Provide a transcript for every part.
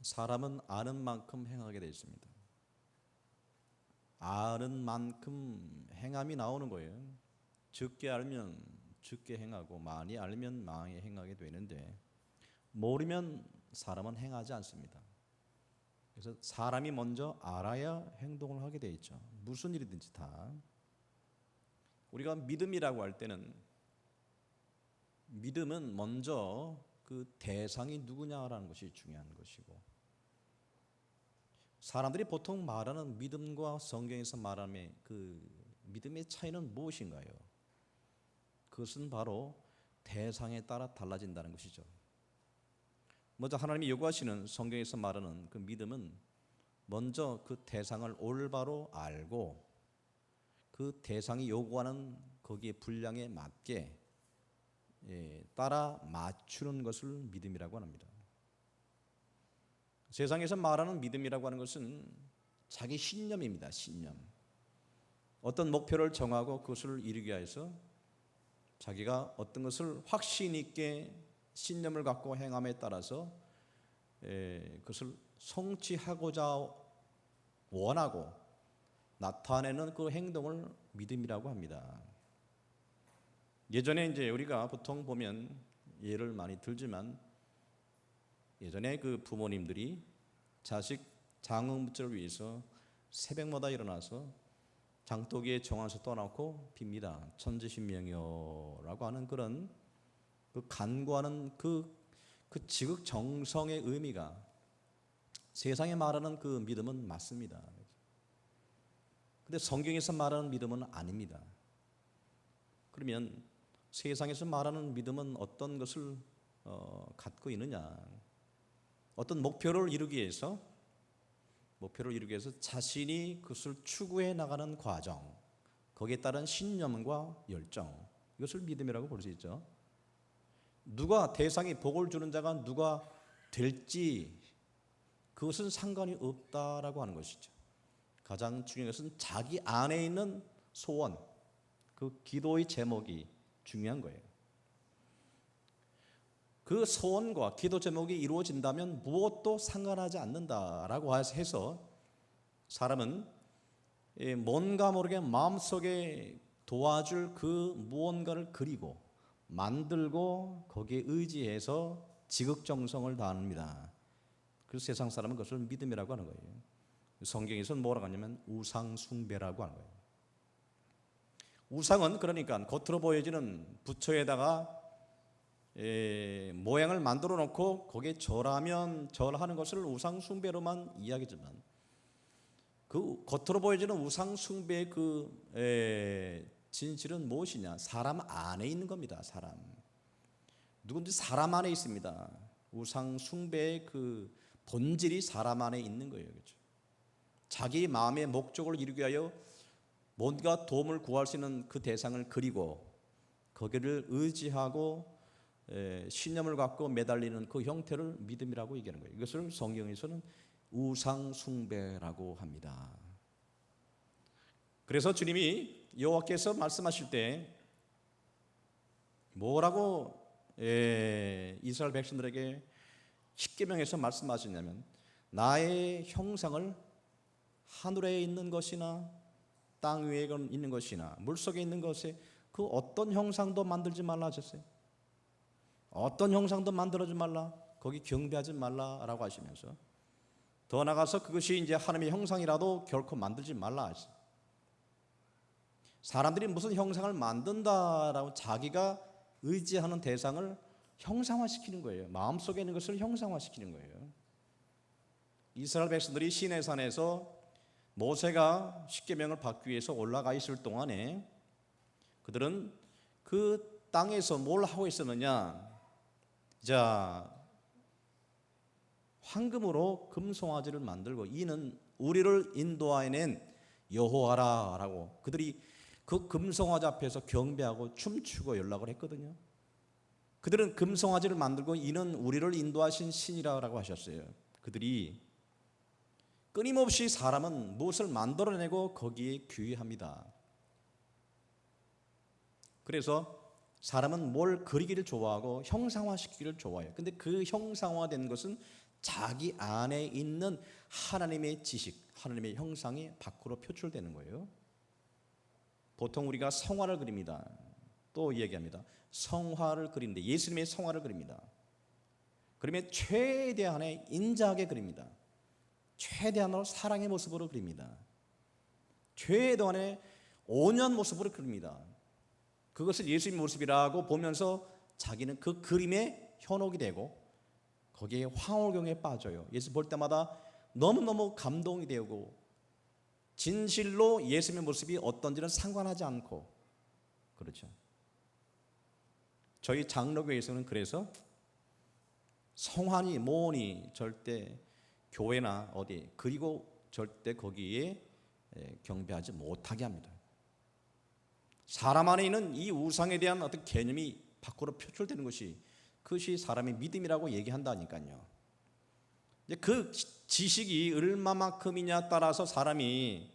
사람은 아는 만큼 행하게 되어 있습니다. 아는 만큼 행함이 나오는 거예요. 적게 알면 적게 행하고 많이 알면 많이 행하게 되는데 모르면 사람은 행하지 않습니다. 그래서 사람이 먼저 알아야 행동을 하게 되어 있죠. 무슨 일이든지 다. 우리가 믿음이라고 할 때는 믿음은 먼저 그 대상이 누구냐라는 것이 중요한 것이고, 사람들이 보통 말하는 믿음과 성경에서 말하는 그 믿음의 차이는 무엇인가요? 그것은 바로 대상에 따라 달라진다는 것이죠. 먼저 하나님이 요구하시는 성경에서 말하는 그 믿음은 먼저 그 대상을 올바로 알고 그 대상이 요구하는 거기에 분량에 맞게 따라 맞추는 것을 믿음이라고 합니다. 세상에서 말하는 믿음이라고 하는 것은 자기 신념입니다. 신념. 어떤 목표를 정하고 그것을 이루기 위해서 자기가 어떤 것을 확신 있게 신념을 갖고 행함에 따라서 그것을 성취하고자 원하고 나타내는 그 행동을 믿음이라고 합니다. 예전에 이제 우리가 보통 보면 예를 많이 들지만, 예전에 그 부모님들이 자식 장흥부처를 위해서 새벽마다 일어나서 장독에 정한서 떠나고 빕니다. 천지신명이여라고 하는 그런 그 간구하는 그 지극정성의 의미가 세상에 말하는 그 믿음은 맞습니다. 근데 성경에서 말하는 믿음은 아닙니다. 그러면 세상에서 말하는 믿음은 어떤 것을 갖고 있느냐? 어떤 목표를 이루기 위해서 자신이 그것을 추구해 나가는 과정, 거기에 따른 신념과 열정, 이것을 믿음이라고 볼 수 있죠. 누가 대상이 복을 주는 자가 누가 될지 그것은 상관이 없다라고 하는 것이죠. 가장 중요한 것은 자기 안에 있는 소원, 그 기도의 제목이 중요한 거예요. 그 소원과 기도 제목이 이루어진다면 무엇도 상관하지 않는다라고 해서 사람은 뭔가 모르게 마음속에 도와줄 그 무언가를 그리고 만들고 거기에 의지해서 지극정성을 다합니다. 그래서 세상 사람은 그것을 믿음이라고 하는 거예요. 성경에서는 뭐라고 하냐면 우상숭배라고 하는 거예요. 우상은 그러니까 겉으로 보여지는 부처에다가 모양을 만들어 놓고 거기에 절하는 것을 우상숭배로만 이야기지만, 그 겉으로 보여지는 우상숭배의 그 진실은 무엇이냐? 사람 안에 있는 겁니다. 사람. 누군지 사람 안에 있습니다. 우상숭배의 그 본질이 사람 안에 있는 거예요. 그렇죠? 자기 마음의 목적을 이루기 위하여 뭔가 도움을 구할 수 있는 그 대상을 그리고 거기를 의지하고 신념을 갖고 매달리는 그 형태를 믿음이라고 얘기하는 거예요. 이것을 성경에서는 우상숭배라고 합니다. 그래서 주님이 여호와께서 말씀하실 때 뭐라고 이스라엘 백성들에게 십계명에서 말씀하셨냐면, 나의 형상을 하늘에 있는 것이나 땅 위에 있는 것이나 물속에 있는 것에 그 어떤 형상도 만들지 말라 하셨어요. 어떤 형상도 만들어지 말라, 거기 경배하지 말라라고 하시면서 더 나아가서 그것이 이제 하나님의 형상이라도 결코 만들지 말라 하셨어요. 사람들이 무슨 형상을 만든다라고 자기가 의지하는 대상을 형상화시키는 거예요. 마음속에 있는 것을 형상화시키는 거예요. 이스라엘 백성들이 시내산에서 모세가 십계명을 받기 위해서 올라가 있을 동안에 그들은 그 땅에서 뭘 하고 있었느냐? 자, 황금으로 금송아지를 만들고 이는 우리를 인도하여낸 여호와라라고 그들이 그 금송아지 앞에서 경배하고 춤추고 연락을 했거든요. 그들은 금송아지를 만들고 이는 우리를 인도하신 신이라고 하셨어요. 그들이 끊임없이 사람은 무엇을 만들어내고 거기에 귀의합니다. 그래서 사람은 뭘 그리기를 좋아하고 형상화시키기를 좋아해요. 근데 그 형상화된 것은 자기 안에 있는 하나님의 지식, 하나님의 형상이 밖으로 표출되는 거예요. 보통 우리가 성화를 그립니다. 또 얘기합니다. 성화를 그리는데 예수님의 성화를 그립니다. 그러면 최대한의 인자하게 그립니다. 최대한으로 사랑의 모습으로 그립니다. 최대한의 온유한 모습으로 그립니다. 그것을 예수님의 모습이라고 보면서 자기는 그 그림에 현혹이 되고 거기에 황홀경에 빠져요. 예수 볼 때마다 너무너무 감동이 되고 진실로 예수님의 모습이 어떤지는 상관하지 않고 그렇죠. 저희 장로교에서는 그래서 성화니 뭐니 절대 교회나 어디 그리고 절대 거기에 경배하지 못하게 합니다. 사람 안에 있는 이 우상에 대한 어떤 개념이 밖으로 표출되는 그것이 사람의 믿음이라고 얘기한다니까요. 그 지식이 얼마만큼이냐 따라서 사람이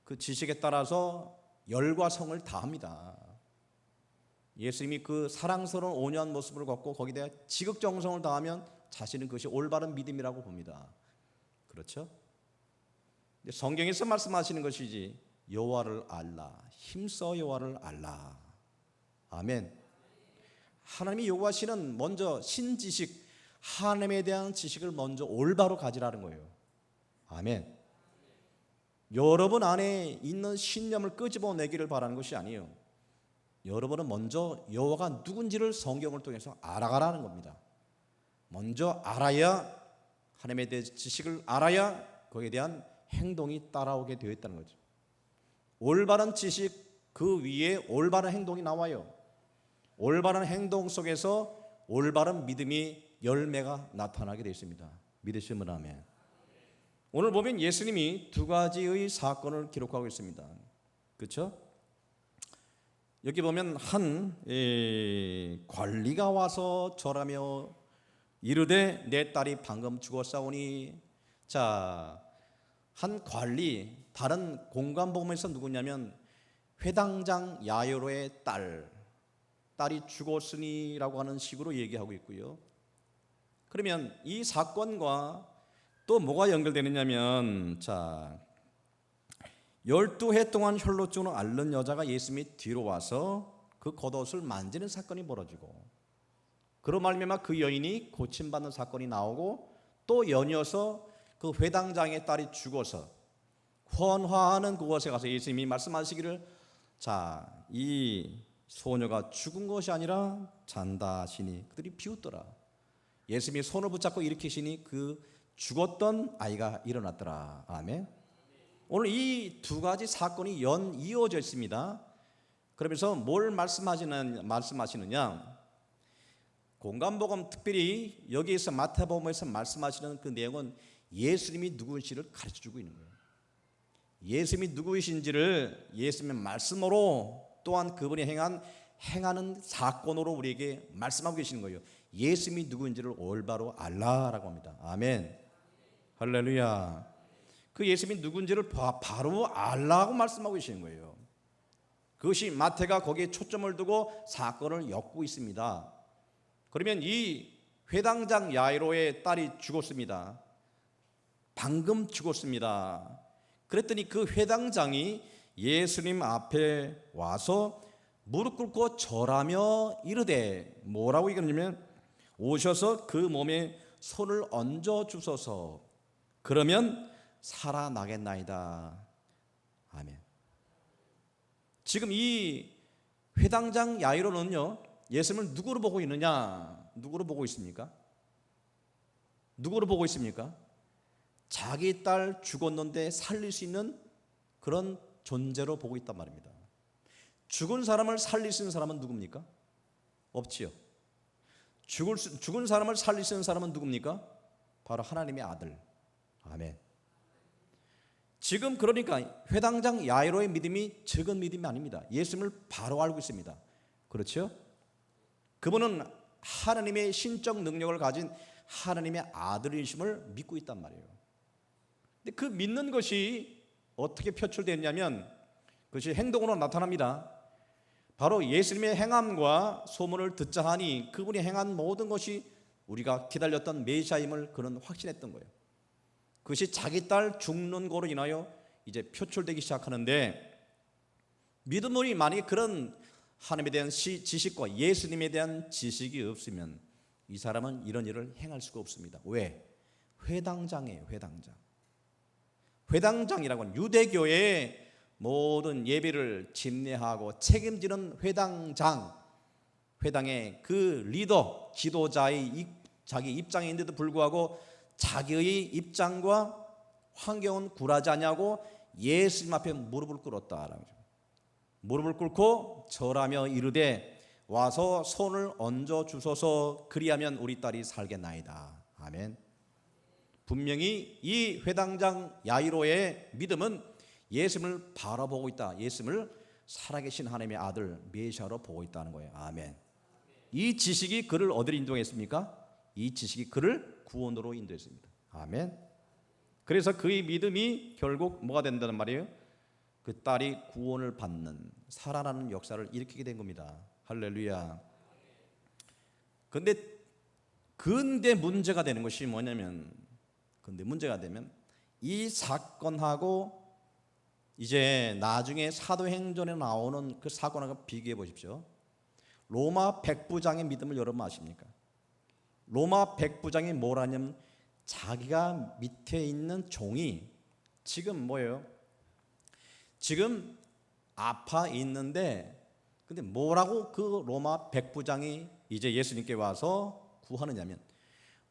그 지식에 따라서 열과 성을 다합니다. 예수님이 그 사랑스러운 온유한 모습을 갖고 거기에 지극정성을 다하면 자신은 그것이 올바른 믿음이라고 봅니다. 그렇죠? 성경에서 말씀하시는 것이지 여호와를 알라, 힘써 여호와를 알라. 아멘. 하나님이 요구하시는 먼저 신지식, 하나님에 대한 지식을 먼저 올바로 가지라는 거예요. 아멘. 여러분 안에 있는 신념을 끄집어내기를 바라는 것이 아니에요. 여러분은 먼저 여호와가 누군지를 성경을 통해서 알아가라는 겁니다. 먼저 알아야, 하나님에 대한 지식을 알아야 거기에 대한 행동이 따라오게 되어 있다는 거죠. 올바른 지식 그 위에 올바른 행동이 나와요. 올바른 행동 속에서 올바른 믿음이 열매가 나타나게 되어 있습니다. 믿으시면 아멘. 오늘 보면 예수님이 두 가지의 사건을 기록하고 있습니다. 그렇죠? 여기 보면 한 관리가 와서 절하며 이르되 내 딸이 방금 죽었사오니. 자, 한 관리, 다른 공관복음에서 누구냐면 회당장 야이로의 딸이 죽었으니라고 하는 식으로 얘기하고 있고요. 그러면 이 사건과 또 뭐가 연결되느냐면, 자, 12해 동안 혈루증을 앓는 여자가 예수님이 뒤로 와서 그 겉옷을 만지는 사건이 벌어지고, 그로 말미암아 그 여인이 고침받는 사건이 나오고, 또 연이어서 그 회당장의 딸이 죽어서 헌화하는 그곳에 가서 예수님이 말씀하시기를, 자, 이 소녀가 죽은 것이 아니라 잔다 하시니 그들이 비웃더라. 예수님이 손을 붙잡고 일으키시니 그 죽었던 아이가 일어났더라. 아멘. 오늘 이 두 가지 사건이 이어져 있습니다. 그러면서 뭘 말씀하시느냐? 공관복음, 특별히 여기에서 마태복음에서 말씀하시는 그 내용은 예수님이 누구인지를 가르쳐주고 있는 거예요. 예수님이 누구이신지를 예수님의 말씀으로, 또한 그분이 행하는 사건으로 우리에게 말씀하고 계시는 거예요. 예수님이 누구인지를 올바로 알라라고 합니다. 아멘. 할렐루야. 그 예수님이 누군지를 바로 알라고 말씀하고 계시는 거예요. 그것이 마태가 거기에 초점을 두고 사건을 엮고 있습니다. 그러면 이 회당장 야이로의 딸이 죽었습니다. 방금 죽었습니다. 그랬더니 그 회당장이 예수님 앞에 와서 무릎 꿇고 절하며 이르되, 뭐라고 얘기하냐면 오셔서 그 몸에 손을 얹어 주소서, 그러면 살아나겠나이다. 아멘. 지금 이 회당장 야이로는요, 예수님을 누구로 보고 있느냐? 누구로 보고 있습니까? 누구로 보고 있습니까? 자기 딸 죽었는데 살릴 수 있는 그런 존재로 보고 있단 말입니다. 죽은 사람을 살릴 수 있는 사람은 누굽니까? 없지요. 죽은 사람을 살릴 수 있는 사람은 누굽니까? 바로 하나님의 아들. 아멘. 지금 그러니까 회당장 야이로의 믿음이 적은 믿음이 아닙니다. 예수님을 바로 알고 있습니다. 그렇죠? 그분은 하나님의 신적 능력을 가진 하나님의 아들이심을 믿고 있단 말이에요. 근데 그 믿는 것이 어떻게 표출되냐면 그것이 행동으로 나타납니다. 바로 예수님의 행함과 소문을 듣자 하니 그분이 행한 모든 것이 우리가 기다렸던 메시아임을 그는 확신했던 거예요. 그것이 자기 딸 죽는 거로 인하여 이제 표출되기 시작하는데, 믿음이 만약에 그런 하나님에 대한 지식과 예수님에 대한 지식이 없으면 이 사람은 이런 일을 행할 수가 없습니다. 왜? 회당장이에요. 회당장이라고 하는 유대교의 모든 예배를 집례하고 책임지는 회당장, 회당의 그 리더, 지도자의 자기 입장에 있는데도 불구하고 자기의 입장과 환경은 굴하지 않냐고 예수님 앞에 무릎을 꿇었다. 무릎을 꿇고 절하며 이르되 와서 손을 얹어 주소서, 그리하면 우리 딸이 살겠나이다. 아멘. 분명히 이 회당장 야이로의 믿음은 예수님을 바라보고 있다. 예수님을 살아계신 하나님의 아들 메시아로 보고 있다는 거예요. 아멘. 이 지식이 그를 어디로 인도했습니까? 이 지식이 그를 구원으로 인도했습니다. 아멘. 그래서 그의 믿음이 결국 뭐가 된다는 말이에요? 그 딸이 구원을 받는, 살아나는 역사를 일으키게 된 겁니다. 할렐루야. 근데 문제가 되는 것이 뭐냐면, 문제가 되면 이 사건하고 이제 나중에 사도행전에 나오는 그 사건하고 비교해 보십시오. 로마 백부장의 믿음을 여러분 아십니까? 로마 백부장이 뭐라냐면 자기가 밑에 있는 종이 지금 뭐예요? 지금 아파 있는데, 근데 뭐라고 그 로마 백부장이 이제 예수님께 와서 구하느냐면,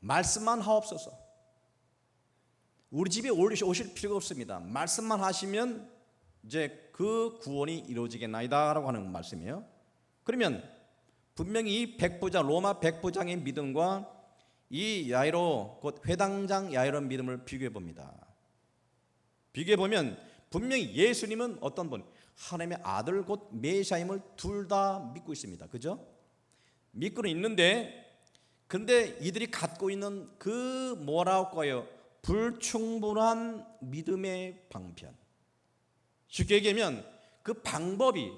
말씀만 하옵소서. 우리 집에 오실 필요가 없습니다. 말씀만 하시면 이제 그 구원이 이루어지겠나이다라고 하는 말씀이에요. 그러면 분명히 이 백부장, 로마 백부장의 믿음과 이 야이로, 곧 회당장 야이로 믿음을 비교해 봅니다. 비교해 보면 분명히 예수님은 어떤 분, 하나님의 아들 곧 메시아임을 둘 다 믿고 있습니다. 그죠? 믿고는 있는데, 근데 이들이 갖고 있는 그 뭐라고 해요? 불충분한 믿음의 방편. 쉽게 얘기하면 그 방법이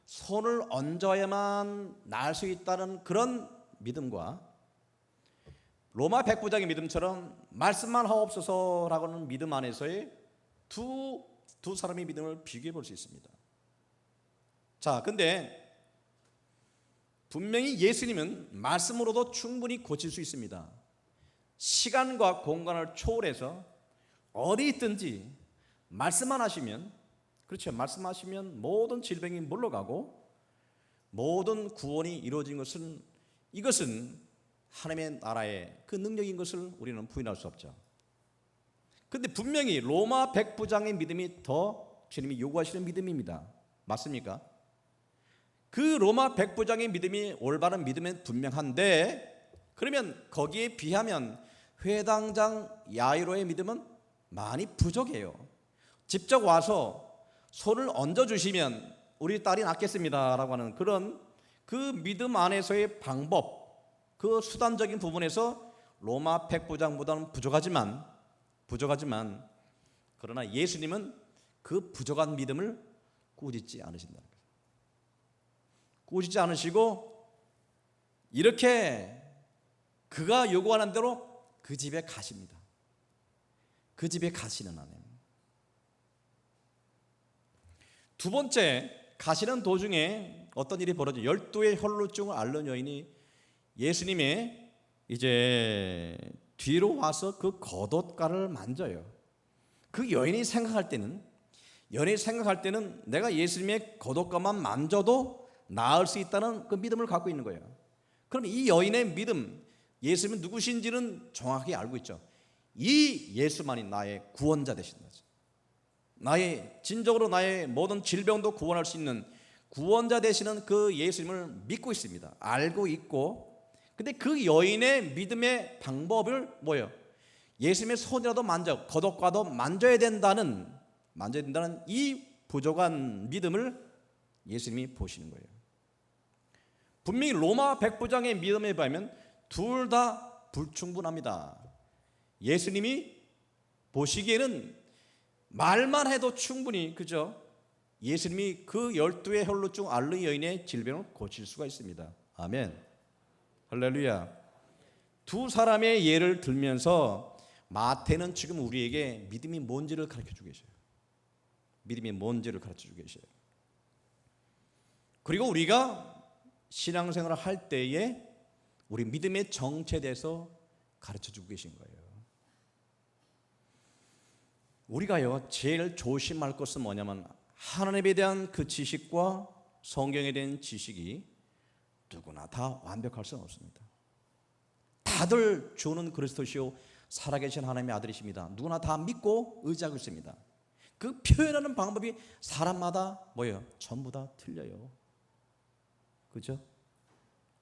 손을 얹어야만 나을 수 있다는 그런 믿음과 로마 백부장의 믿음처럼 말씀만 하옵소서라고 하는 믿음 안에서의 두 사람의 믿음을 비교해 볼 수 있습니다. 자, 근데 분명히 예수님은 말씀으로도 충분히 고칠 수 있습니다. 시간과 공간을 초월해서 어디 있든지 말씀만 하시면, 그렇죠, 말씀하시면 모든 질병이 물러가고 모든 구원이 이루어진 것은, 이것은 하나님의 나라의 그 능력인 것을 우리는 부인할 수 없죠. 그런데 분명히 로마 백부장의 믿음이 더 주님이 요구하시는 믿음입니다. 맞습니까? 그 로마 백부장의 믿음이 올바른 믿음은 분명한데, 그러면 거기에 비하면 회당장 야이로의 믿음은 많이 부족해요. 직접 와서 손을 얹어주시면 우리 딸이 낫겠습니다라고 하는 그런 그 믿음 안에서의 방법, 그 수단적인 부분에서 로마 백부장보다는 부족하지만 그러나 예수님은 그 부족한 믿음을 꾸짖지 않으신다는 거예요. 꾸짖지 않으시고 이렇게 그가 요구하는 대로 그 집에 가십니다. 그 집에 가시는 하나님. 두 번째, 가시는 도중에 어떤 일이 벌어져요. 12의 혈루증을 앓는 여인이 예수님의 이제 뒤로 와서 그 겉옷가를 만져요. 그 여인이 생각할 때는 내가 예수님의 겉옷가만 만져도 나을 수 있다는 그 믿음을 갖고 있는 거예요. 그럼 이 여인의 믿음, 예수님은 누구신지는 정확히 알고 있죠. 이 예수만이 나의 구원자 되신 거죠. 진정으로 나의 모든 질병도 구원할 수 있는 구원자 되시는 그 예수님을 믿고 있습니다. 알고 있고, 근데 그 여인의 믿음의 방법을 뭐예요? 예수님의 손이라도 겉옷과도 만져야 된다는 이 부족한 믿음을 예수님이 보시는 거예요. 분명히 로마 백부장의 믿음에 비하면 둘 다 불충분합니다. 예수님이 보시기에는 말만 해도 충분히, 그죠? 예수님이 그 12의 혈루증 앓는 여인의 질병을 고칠 수가 있습니다. 아멘. 할렐루야. 두 사람의 예를 들면서 마태는 지금 우리에게 믿음이 뭔지를 가르쳐주고 계셔요. 믿음이 뭔지를 가르쳐주고 계셔요. 그리고 우리가 신앙생활을 할 때에 우리 믿음의 정체에 대해서 가르쳐주고 계신 거예요. 우리가요 제일 조심할 것은 뭐냐면 하나님에 대한 그 지식과 성경에 대한 지식이 누구나 다 완벽할 수는 없습니다. 다들 주는 그리스도시요 살아계신 하나님의 아들이십니다. 누구나 다 믿고 의지하고 있습니다. 그 표현하는 방법이 사람마다 뭐예요? 전부 다 틀려요. 그죠?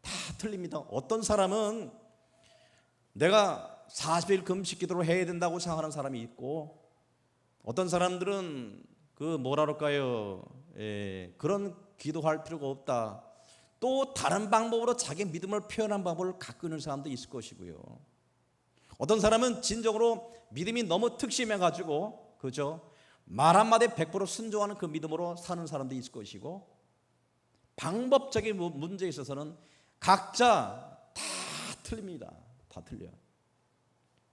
다 틀립니다. 어떤 사람은 내가 40일 금식 기도를 해야 된다고 생각하는 사람이 있고, 어떤 사람들은 그 뭐라 그럴까요? 그런 기도할 필요가 없다. 또 다른 방법으로 자기 믿음을 표현한 방법을 갖고 있는 사람도 있을 것이고요. 어떤 사람은 진정으로 믿음이 너무 특심해 가지고 그죠? 말 한마디에 100% 순종하는 그 믿음으로 사는 사람도 있을 것이고, 방법적인 문제에 있어서는 각자 다 틀립니다. 다 틀려요.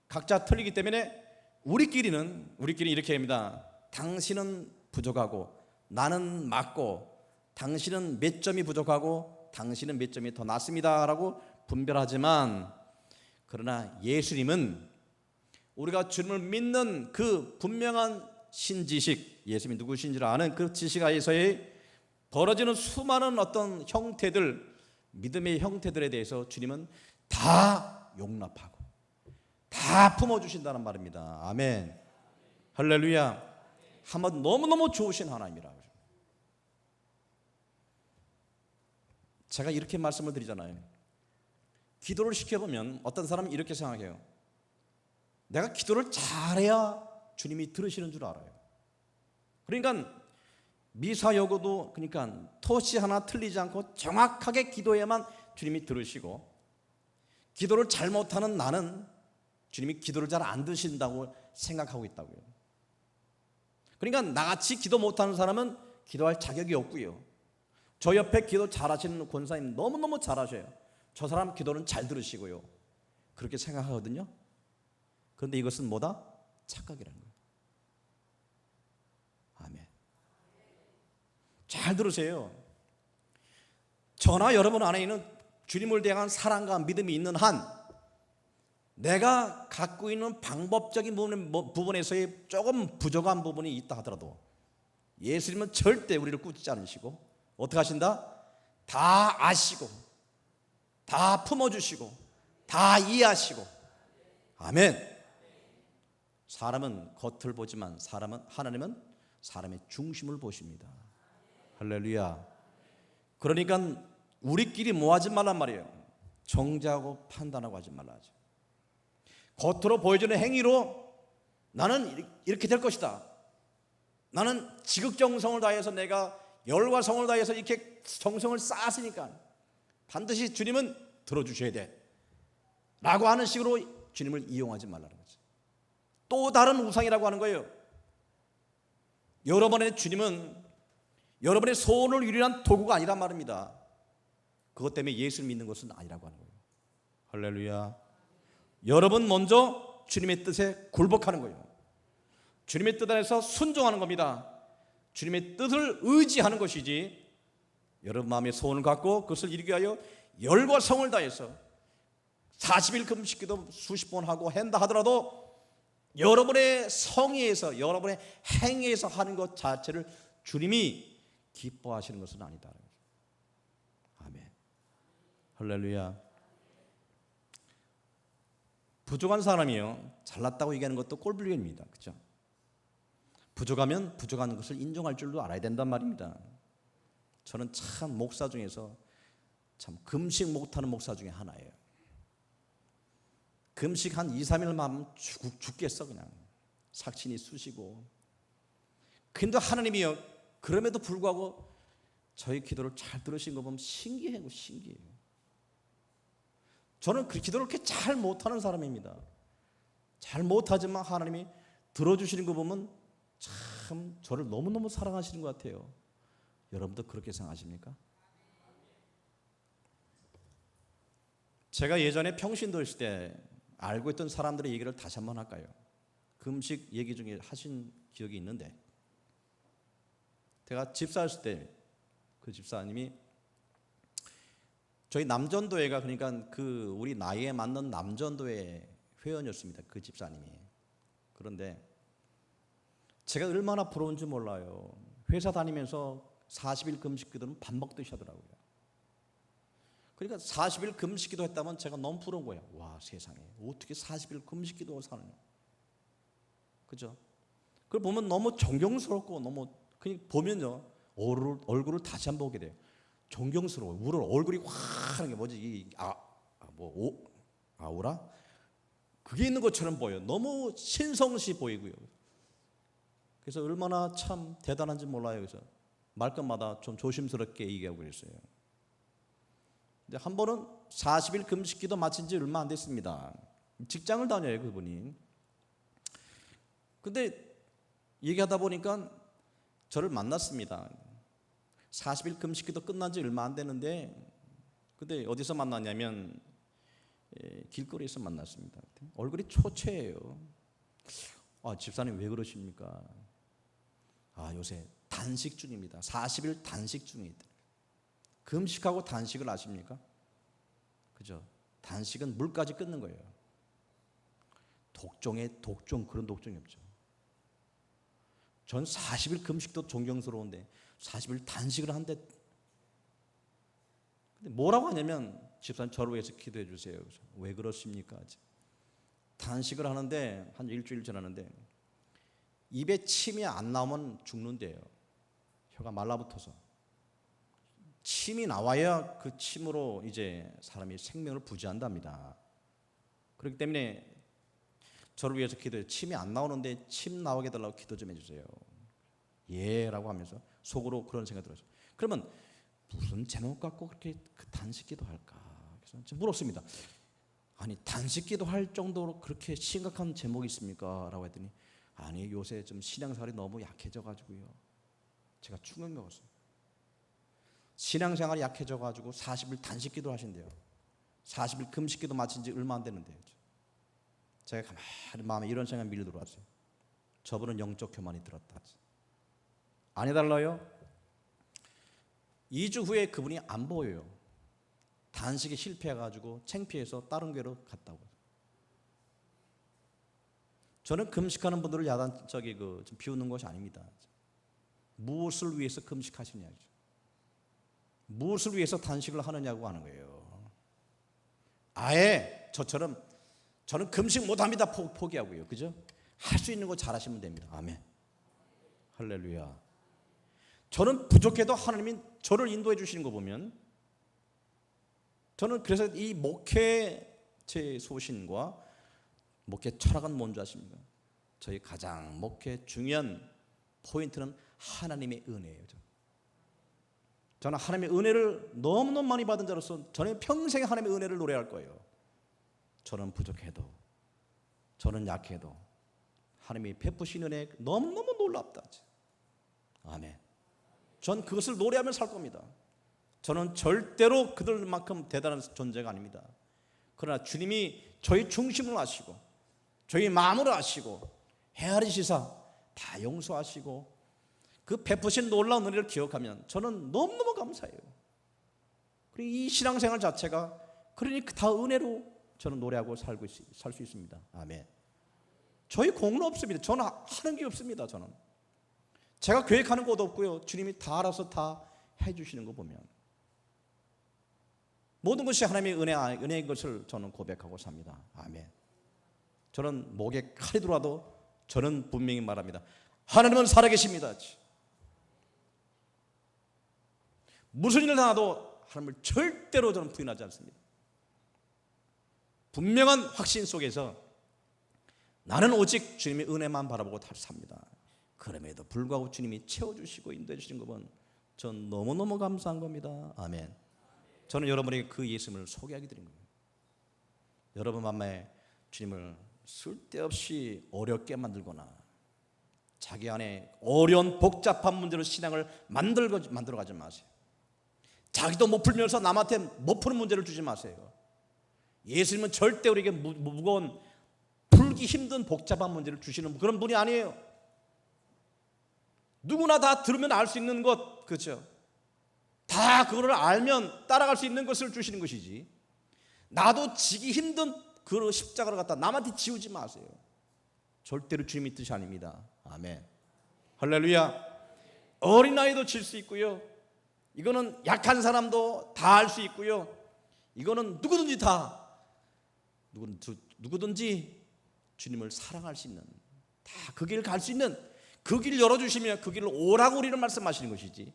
각자 틀리기 때문에 우리끼리는 이렇게 합니다. 당신은 부족하고 나는 맞고, 당신은 몇 점이 부족하고 당신은 몇 점이 더 낫습니다 라고 분별하지만, 그러나 예수님은 우리가 주님을 믿는 그 분명한 신지식, 예수님이 누구신지를 아는 그 지식 하에서의 벌어지는 수많은 어떤 형태들, 믿음의 형태들에 대해서 주님은 다 용납하고 다 품어주신다는 말입니다. 아멘. 할렐루야. 한번 너무너무 좋으신 하나님이라. 제가 이렇게 말씀을 드리잖아요. 기도를 시켜보면 어떤 사람은 이렇게 생각해요. 내가 기도를 잘해야 주님이 들으시는 줄 알아요. 그러니까 미사 여고도 그러니까 토시 하나 틀리지 않고 정확하게 기도해야만 주님이 들으시고, 기도를 잘못하는 나는 주님이 기도를 잘 안 들으신다고 생각하고 있다고요. 그러니까 나같이 기도 못하는 사람은 기도할 자격이 없고요. 저 옆에 기도 잘하시는 권사님 너무너무 잘하셔요. 저 사람 기도는 잘 들으시고요. 그렇게 생각하거든요. 그런데 이것은 뭐다? 착각이라는 거예요. 아멘. 잘 들으세요. 저나 여러분 안에 있는 주님을 대한 사랑과 믿음이 있는 한, 내가 갖고 있는 방법적인 부분에서의 조금 부족한 부분이 있다 하더라도 예수님은 절대 우리를 꾸짖지 않으시고 어떻게 하신다? 다 아시고 다 품어주시고 다 이해하시고. 아멘. 사람은 겉을 보지만 하나님은 사람의 중심을 보십니다. 할렐루야. 그러니까 우리끼리 뭐 하지 말란 말이에요. 정죄하고 판단하고 하지 말라 하죠. 겉으로 보여주는 행위로 나는 이렇게 될 것이다, 나는 지극정성을 다해서 내가 열과 성을 다해서 이렇게 정성을 쌓았으니까 반드시 주님은 들어주셔야 돼 라고 하는 식으로 주님을 이용하지 말라는 거죠. 또 다른 우상이라고 하는 거예요. 여러분의 주님은 여러분의 소원을 이루는 도구가 아니란 말입니다. 그것 때문에 예수를 믿는 것은 아니라고 하는 거예요. 할렐루야. 여러분 먼저 주님의 뜻에 굴복하는 거예요. 주님의 뜻 안에서 순종하는 겁니다. 주님의 뜻을 의지하는 것이지, 여러분 마음의 소원을 갖고 그것을 이루기 위하여 열과 성을 다해서 40일 금식기도 수십 번 하고 한다 하더라도 여러분의 성의에서, 여러분의 행위에서 하는 것 자체를 주님이 기뻐하시는 것은 아니다. 아멘. 할렐루야. 부족한 사람이요 잘났다고 얘기하는 것도 꼴불견입니다. 그렇죠? 부족하면 부족한 것을 인정할 줄도 알아야 된단 말입니다. 저는 참 목사 중에서 참 금식 못하는 목사 중에 하나예요. 금식 한 2, 3일만 하면 죽겠어. 그냥 삭신이 쑤시고. 근데 하나님이요 그럼에도 불구하고 저희 기도를 잘 들으신 거 보면 신기해요. 신기해요. 저는 그 기도를 그렇게 잘 못하는 사람입니다. 잘 못하지만 하나님이 들어주시는 거 보면 참 저를 너무너무 사랑하시는 것 같아요. 여러분도 그렇게 생각하십니까? 제가 예전에 평신도 있을 때 알고 있던 사람들의 얘기를 다시 한번 할까요? 금식 얘기 중에 하신 기억이 있는데, 제가 집사였을 때 그 집사님이 저희 남전도회가, 그러니까 그 우리 나이에 맞는 남전도회 회원이었습니다. 그 집사님이. 그런데 제가 얼마나 부러운지 몰라요. 회사 다니면서 40일 금식기도는 밥 먹듯이 하더라고요. 그러니까 40일 금식기도 했다면 제가 너무 부러운 거예요. 와, 세상에 어떻게 40일 금식기도 사느냐. 그죠? 그걸 보면 너무 존경스럽고, 너무 그냥 보면요 얼굴을 다시 한번 보게 돼요. 존경스러워요. 우리 얼굴이 확 하는 게 뭐지? 아우라? 그게 있는 것처럼 보여요. 너무 신성시 보이고요. 그래서 얼마나 참 대단한지 몰라요. 그래서 말끝마다 좀 조심스럽게 얘기하고 그랬어요. 근데 한 번은 40일 금식기도 마친 지 얼마 안 됐습니다. 직장을 다녀요, 그분이. 근데 얘기하다 보니까 저를 만났습니다. 40일 금식기도 끝난 지 얼마 안 되는데, 근데 어디서 만났냐면 길거리에서 만났습니다. 얼굴이 초췌해요. 집사님 왜 그러십니까? 요새 단식 중입니다. 40일 단식 중이다. 금식하고 단식을 아십니까? 그죠? 단식은 물까지 끊는 거예요. 독종의 독종, 그런 독종이 없죠. 전 40일 금식도 존경스러운데 40일 단식을 한데, 근데 뭐라고 하냐면, 집사님 저를 위해서 기도해 주세요. 그래서 왜 그러십니까? 단식을 하는데 한 일주일 지났는데 입에 침이 안 나오면 죽는데요. 혀가 말라붙어서. 침이 나와야 그 침으로 이제 사람이 생명을 부지한답니다. 그렇기 때문에 저를 위해서 기도해요. 침이 안 나오는데 침 나오게 해달라고 기도 좀 해주세요. 예 라고 하면서 속으로 그런 생각이 들었어요. 그러면 무슨 제목 갖고 그렇게 단식기도 할까? 그래서 물었습니다. 아니, 단식기도 할 정도로 그렇게 심각한 제목이 있습니까? 라고 했더니, 아니, 요새 좀 신앙생활이 너무 약해져 가지고요. 제가 충격 먹었어요. 신앙생활이 약해져 가지고 40일 단식기도 하신대요. 40일 금식기도 마친 지 얼마 안 됐는데요. 제가 가만히 마음에 이런 생각이 밀려 들어왔어요. 저분은 영적 교만이 들었다. 안 해달라요? 2주 후에 그분이 안 보여요. 단식에 실패해가지고 창피해서 다른 교회로 갔다고. 저는 금식하는 분들을 야단적이 좀 비웃는 것이 아닙니다. 무엇을 위해서 금식하시냐죠. 무엇을 위해서 단식을 하느냐고 하는 거예요. 아예 저처럼 저는 금식 못합니다 포기하고요. 그죠? 할 수 있는 거 잘하시면 됩니다. 아멘. 할렐루야. 저는 부족해도 하나님이 저를 인도해 주시는 거 보면, 저는 그래서 이 목회 제 소신과 목회 철학은 뭔지 아십니까? 저희 가장 목회 중요한 포인트는 하나님의 은혜예요. 저는 하나님의 은혜를 너무너무 많이 받은 자로서 저는 평생 하나님의 은혜를 노래할 거예요. 저는 부족해도, 저는 약해도 하나님이 베푸신 은혜 너무너무 놀랍다. 아멘. 전 그것을 노래하며 살 겁니다. 저는 절대로 그들만큼 대단한 존재가 아닙니다. 그러나 주님이 저희 중심을 아시고 저희 마음을 아시고 헤아리시사 다 용서하시고 그 베푸신 놀라운 은혜를 기억하면 저는 너무너무 감사해요. 그리고 이 신앙생활 자체가 그러니 다 은혜로 저는 노래하고 살 수 있습니다. 아멘. 저희 공로 없습니다. 저는 하는 게 없습니다. 저는 제가 계획하는 것도 없고요. 주님이 다 알아서 다 해주시는 거 보면 모든 것이 하나님의 은혜인 것을 저는 고백하고 삽니다. 아멘. 저는 목에 칼이 들어와도 저는 분명히 말합니다. 하나님은 살아계십니다. 무슨 일을 당해도 하나님을 절대로 저는 부인하지 않습니다. 분명한 확신 속에서 나는 오직 주님의 은혜만 바라보고 삽니다. 그럼에도 불구하고 주님이 채워주시고 인도해 주시는 것은 전 너무너무 감사한 겁니다. 아멘. 저는 여러분에게 그 예수님을 소개하게 드린 거예요. 여러분 마음에 주님을 쓸데없이 어렵게 만들거나 자기 안에 어려운 복잡한 문제로 신앙을 만들어가지 마세요. 자기도 못 풀면서 남한테 못 푸는 문제를 주지 마세요. 예수님은 절대 우리에게 무거운 풀기 힘든 복잡한 문제를 주시는 그런 분이 아니에요. 누구나 다 들으면 알 수 있는 것, 그렇죠? 다 그거를 알면 따라갈 수 있는 것을 주시는 것이지, 나도 지기 힘든 그 십자가를 갖다 남한테 지우지 마세요. 절대로 주님의 뜻이 아닙니다. 아멘. 할렐루야. 어린아이도 질 수 있고요, 이거는 약한 사람도 다 할 수 있고요, 이거는 누구든지 주님을 사랑할 수 있는, 다 그 길 갈 수 있는, 그 길 열어주시면 그 길을 오라고 우리는 말씀하시는 것이지,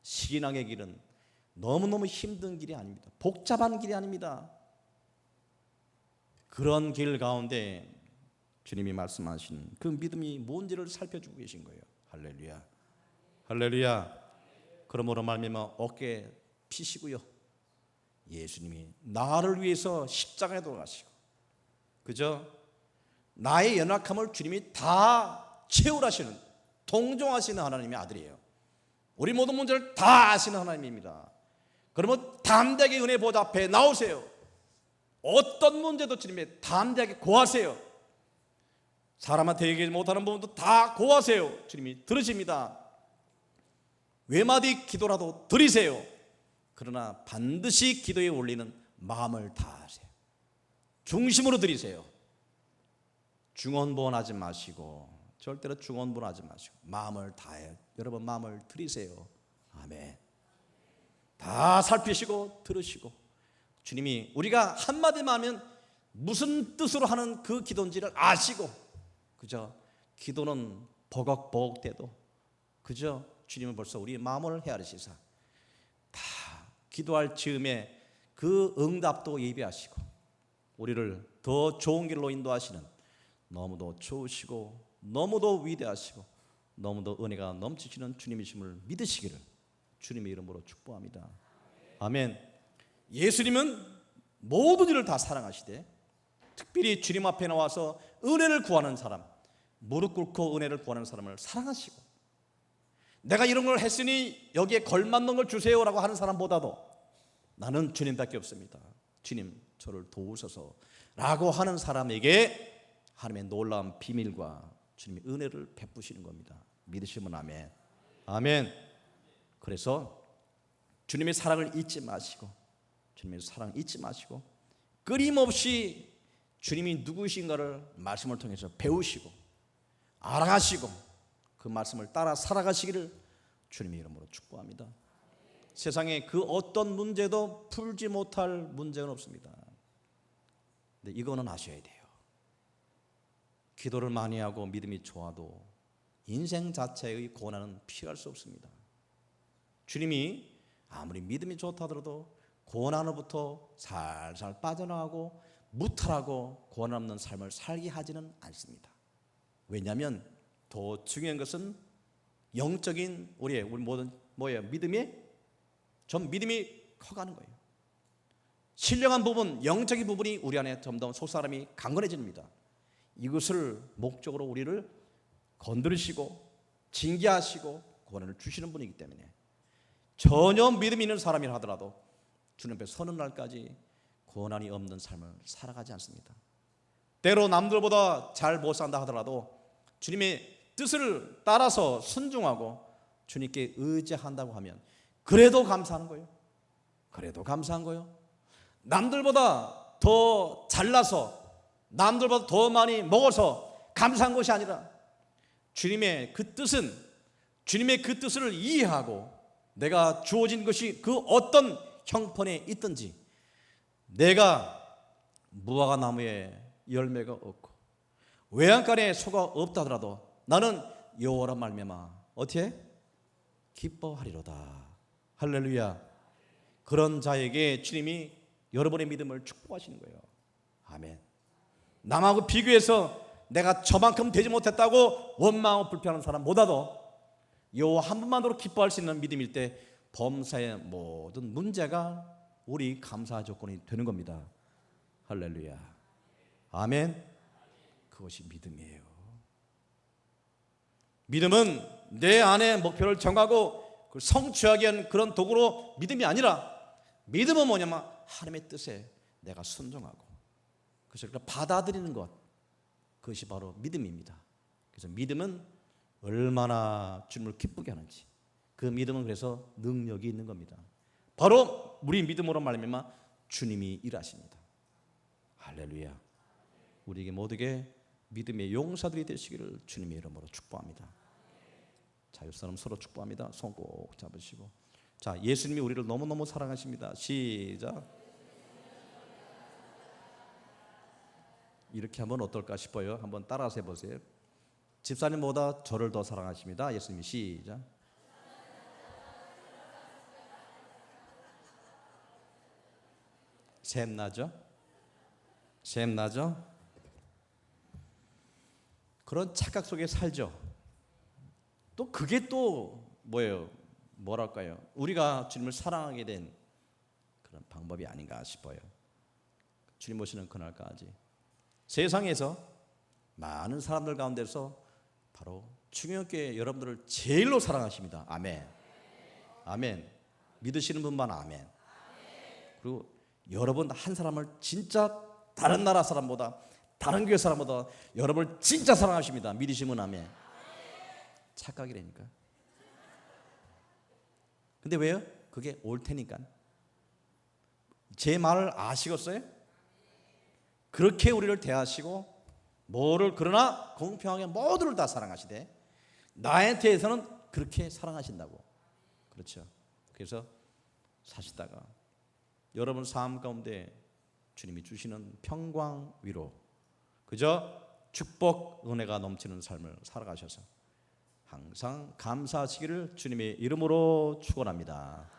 신앙의 길은 너무너무 힘든 길이 아닙니다. 복잡한 길이 아닙니다. 그런 길 가운데 주님이 말씀하신 그 믿음이 뭔지를 살펴주고 계신 거예요. 할렐루야. 할렐루야. 그러므로 말미암아 어깨 피시고요, 예수님이 나를 위해서 십자가에 돌아가시고, 그죠? 나의 연약함을 주님이 다 채울하시는, 동정하시는 하나님의 아들이에요. 우리 모든 문제를 다 아시는 하나님입니다. 그러면 담대하게 은혜 보좌 앞에 나오세요. 어떤 문제도 주님의 담대하게 고하세요. 사람한테 얘기하지 못하는 부분도 다 고하세요. 주님이 들으십니다. 외마디 기도라도 드리세요. 그러나 반드시 기도에 올리는 마음을 다하세요. 중심으로 드리세요. 중언부언하지 마시고, 절대로 중언부언하지 마시고 마음을 다해 여러분 마음을 드리세요. 아멘. 다 살피시고 들으시고, 주님이 우리가 한마디만 하면 무슨 뜻으로 하는 그 기도인지를 아시고, 그죠? 기도는 버벅버벅 대도, 그죠? 주님은 벌써 우리의 마음을 헤아리시사 다 기도할 즈음에 그 응답도 예비하시고 우리를 더 좋은 길로 인도하시는, 너무도 좋으시고 너무도 위대하시고 너무도 은혜가 넘치시는 주님이심을 믿으시기를 주님의 이름으로 축복합니다. 아멘. 예수님은 모든 일을 다 사랑하시되, 특별히 주님 앞에 나와서 은혜를 구하는 사람, 무릎 꿇고 은혜를 구하는 사람을 사랑하시고, 내가 이런 걸 했으니 여기에 걸맞는 걸 주세요라고 하는 사람보다도 나는 주님밖에 없습니다, 주님 저를 도우소서 라고 하는 사람에게 하나님의 놀라운 비밀과 주님의 은혜를 베푸시는 겁니다. 믿으시면 아멘. 아멘. 그래서 주님의 사랑을 잊지 마시고, 주님의 사랑 잊지 마시고, 끊임없이 주님이 누구신가를 말씀을 통해서 배우시고 알아가시고 그 말씀을 따라 살아가시기를 주님의 이름으로 축복합니다. 세상에 그 어떤 문제도 풀지 못할 문제는 없습니다. 근데 이거는 아셔야 돼요. 기도를 많이 하고 믿음이 좋아도 인생 자체의 고난은 피할 수 없습니다. 주님이 아무리 믿음이 좋다 하더라도 고난으로부터 살살 빠져나가고 무탈하고 고난 없는 삶을 살게 하지는 않습니다. 왜냐하면 더 중요한 것은 영적인 우리 모든 믿음이 커가는 거예요. 신령한 부분, 영적인 부분이 우리 안에 점점 속사람이 강건해집니다. 이것을 목적으로 우리를 건드리시고 징계하시고 고난을 주시는 분이기 때문에 전혀 믿음 있는 사람이라 하더라도 주님 앞에 서는 날까지 고난이 없는 삶을 살아가지 않습니다. 때로 남들보다 잘 못 산다 하더라도 주님의 뜻을 따라서 순종하고 주님께 의지한다고 하면 그래도 감사하는 거예요. 그래도 감사한 거예요. 남들보다 더 잘나서 남들보다 더 많이 먹어서 감사한 것이 아니라 주님의 그 뜻을 이해하고 내가 주어진 것이 그 어떤 형편에 있든지 내가 무화과 나무에 열매가 없고 외양간에 소가 없다 하더라도 나는 여호와라 말미암아 어떻게 기뻐하리로다. 할렐루야. 그런 자에게 주님이 여러분의 믿음을 축복하시는 거예요. 아멘. 남하고 비교해서 내가 저만큼 되지 못했다고 원망하고 불평하는 사람보다도 여호와 한 분만으로 기뻐할 수 있는 믿음일 때 범사의 모든 문제가 우리 감사 조건이 되는 겁니다. 할렐루야. 아멘. 그것이 믿음이에요. 믿음은 내 안에 목표를 정하고 그걸 성취하기 위한 그런 도구로 믿음이 아니라 믿음은 뭐냐면 하나님의 뜻에 내가 순종하고 그래서 받아들이는 것, 그것이 바로 믿음입니다. 그래서 믿음은 얼마나 주님을 기쁘게 하는지, 그 믿음은 그래서 능력이 있는 겁니다. 바로 우리 믿음으로 말미암아 주님이 일하십니다. 할렐루야. 우리에게 모두에게 믿음의 용사들이 되시기를 주님의 이름으로 축복합니다. 자, 옆 사람 서로 축복합니다. 손 꼭 잡으시고. 자, 예수님이 우리를 너무너무 사랑하십니다. 시작. 이렇게 하면 어떨까 싶어요. 한번 따라서 해보세요. 집사님보다 저를 더 사랑하십니다. 예수님이. 시작. 샘나죠? 샘나죠? 그런 착각 속에 살죠. 또 그게 또 뭐예요? 뭐랄까요? 우리가 주님을 사랑하게 된 그런 방법이 아닌가 싶어요. 주님 오시는 그날까지 세상에서 많은 사람들 가운데서 바로 충영교회 여러분들을 제일로 사랑하십니다. 아멘. 아멘. 믿으시는 분만 아멘. 그리고 여러분 한 사람을 진짜 다른 나라 사람보다, 다른 교회 사람보다 여러분을 진짜 사랑하십니다. 믿으시면 아멘. 착각이라니까. 근데 왜요? 그게 옳테니까. 제 말을 아시겠어요? 그렇게 우리를 대하시고 뭐를 그러나 공평하게 모두를 다 사랑하시되 나에 대해서는 그렇게 사랑하신다고. 그렇죠. 그래서 사시다가 여러분 삶 가운데 주님이 주시는 평강 위로 그저 축복 은혜가 넘치는 삶을 살아가셔서 항상 감사하시기를 주님의 이름으로 축원합니다.